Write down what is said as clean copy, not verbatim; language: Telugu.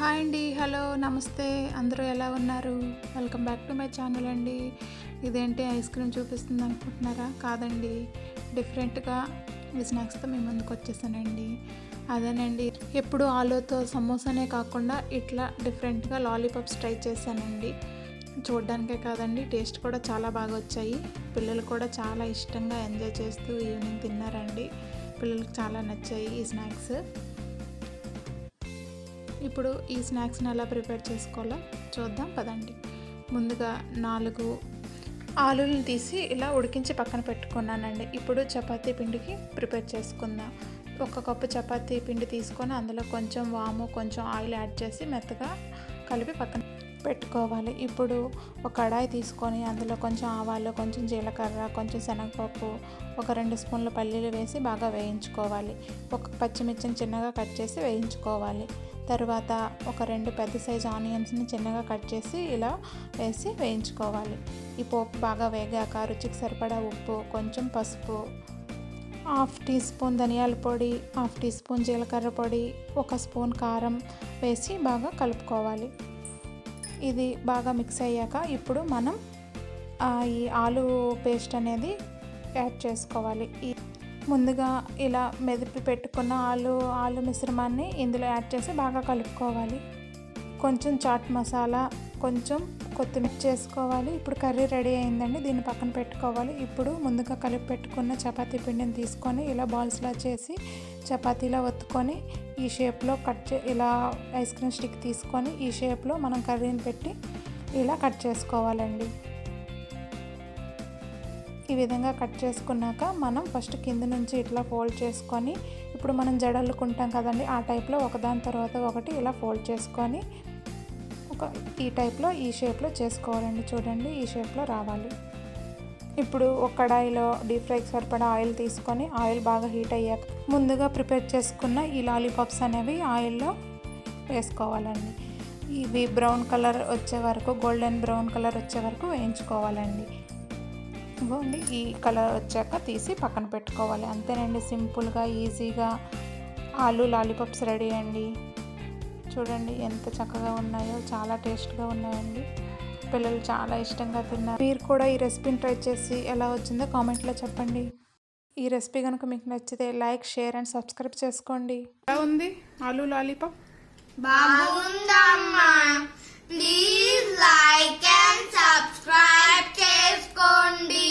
హాయ్ అండి, హలో, నమస్తే. అందరూ ఎలా ఉన్నారు? Welcome back to my channel అండి. ఇదేంటి ఐస్ క్రీమ్ చూపిస్తుంది అనుకుంటున్నారా? కాదండి, డిఫరెంట్గా ఈ స్నాక్స్తో మేము ముందుకు వచ్చేసానండి. అదేనండి, ఎప్పుడు ఆలూతో సమోసానే కాకుండా ఇట్లా డిఫరెంట్గా లాలీపాప్స్ ట్రై చేశానండి. చూడడానికే కాదండి, టేస్ట్ కూడా చాలా బాగా వచ్చాయి. పిల్లలు కూడా చాలా ఇష్టంగా ఎంజాయ్ చేస్తూ ఈవినింగ్ తిన్నారండి. పిల్లలకు చాలా నచ్చాయి ఈ స్నాక్స్. ఇప్పుడు ఈ స్నాక్స్ని ఎలా ప్రిపేర్ చేసుకోవాలో చూద్దాం పదండి. ముందుగా 4 ఆలూలను తీసి ఇలా ఉడికించి పక్కన పెట్టుకున్నానండి. ఇప్పుడు చపాతీ పిండికి ప్రిపేర్ చేసుకుందాం. 1 కప్పు చపాతీ పిండి తీసుకొని అందులో కొంచెం వాము, కొంచెం ఆయిల్ యాడ్ చేసి మెత్తగా కలిపి పక్కన పెట్టుకోవాలి. ఇప్పుడు ఒక కడాయి తీసుకొని అందులో కొంచెం ఆవాలు, కొంచెం జీలకర్ర, కొంచెం శనగపప్పు, ఒక 2 స్పూన్ల పల్లీలు వేసి బాగా వేయించుకోవాలి. ఒక పచ్చిమిర్చిని చిన్నగా కట్ చేసి వేయించుకోవాలి. తర్వాత ఒక 2 పెద్ద సైజు ఆనియన్స్ని చిన్నగా కట్ చేసి ఇలా వేసి వేయించుకోవాలి. ఈ పోపు బాగా వేగాక రుచికి సరిపడా ఉప్పు, కొంచెం పసుపు, 1/2 టీ స్పూన్ ధనియాల పొడి, 1/2 టీ స్పూన్ జీలకర్ర పొడి, 1 స్పూన్ కారం వేసి బాగా కలుపుకోవాలి. ఇది బాగా మిక్స్ అయ్యాక ఇప్పుడు మనం ఈ ఆలు పేస్ట్ అనేది యాడ్ చేసుకోవాలి. ముందుగా ఇలా మెదిపి పెట్టుకున్న ఆలు మిశ్రమాన్ని ఇందులో యాడ్ చేసి బాగా కలుపుకోవాలి. కొంచెం చాట్ మసాలా, కొంచెం కొత్తిమీర చేసుకోవాలి. ఇప్పుడు కర్రీ రెడీ అయిందండి, దీన్ని పక్కన పెట్టుకోవాలి. ఇప్పుడు ముందుగా కలిపి పెట్టుకున్న చపాతీ పిండిని తీసుకొని ఇలా బాల్స్లా చేసి చపాతీలా ఒత్తుకొని ఈ షేప్లో ఇలా ఐస్ క్రీమ్ స్టిక్ తీసుకొని ఈ షేప్లో మనం కర్రీని పెట్టి ఇలా కట్ చేసుకోవాలండి. ఈ విధంగా కట్ చేసుకున్నాక మనం ఫస్ట్ కింద నుంచి ఇట్లా ఫోల్డ్ చేసుకొని, ఇప్పుడు మనం జడల్లుకుంటాం కదండి, ఆ టైప్లో ఒకదాని తర్వాత ఒకటి ఇలా ఫోల్డ్ చేసుకొని ఈ టైప్లో ఈ షేప్లో చేసుకోవాలండి. చూడండి, ఈ షేప్లో రావాలి. ఇప్పుడు ఒక కడాయిలో డీప్ ఫ్రైకి సరిపడా ఆయిల్ తీసుకొని ఆయిల్ బాగా హీట్ అయ్యాక ముందుగా ప్రిపేర్ చేసుకున్న ఈ లాలీపాప్స్ అనేవి ఆయిల్లో వేసుకోవాలండి. ఇవి బ్రౌన్ కలర్ వచ్చే వరకు, గోల్డెన్ బ్రౌన్ కలర్ వచ్చే వరకు వేయించుకోవాలండి. ఇవ్వండి, ఈ కలర్ వచ్చాక తీసి పక్కన పెట్టుకోవాలి. అంతేనండి, సింపుల్గా ఈజీగా ఆలు లాలీపాప్స్ రెడీ అండి. చూడండి ఎంత చక్కగా ఉన్నాయో, చాలా టేస్ట్గా ఉన్నాయండి. పిల్లలు చాలా ఇష్టంగా తిన్నారు. మీరు కూడా ఈ రెసిపీని ట్రై చేసి ఎలా వచ్చిందో కామెంట్లో చెప్పండి. ఈ రెసిపీ కనుక మీకు నచ్చితే లైక్, షేర్ అండ్ సబ్స్క్రైబ్ చేసుకోండి. ఎలా ఉంది ఆలు లాలీపాప్? బాగుందమ్మా. ప్లీజ్ లైక్ అండ్ సబ్స్క్రైబ్ చేసుకోండి.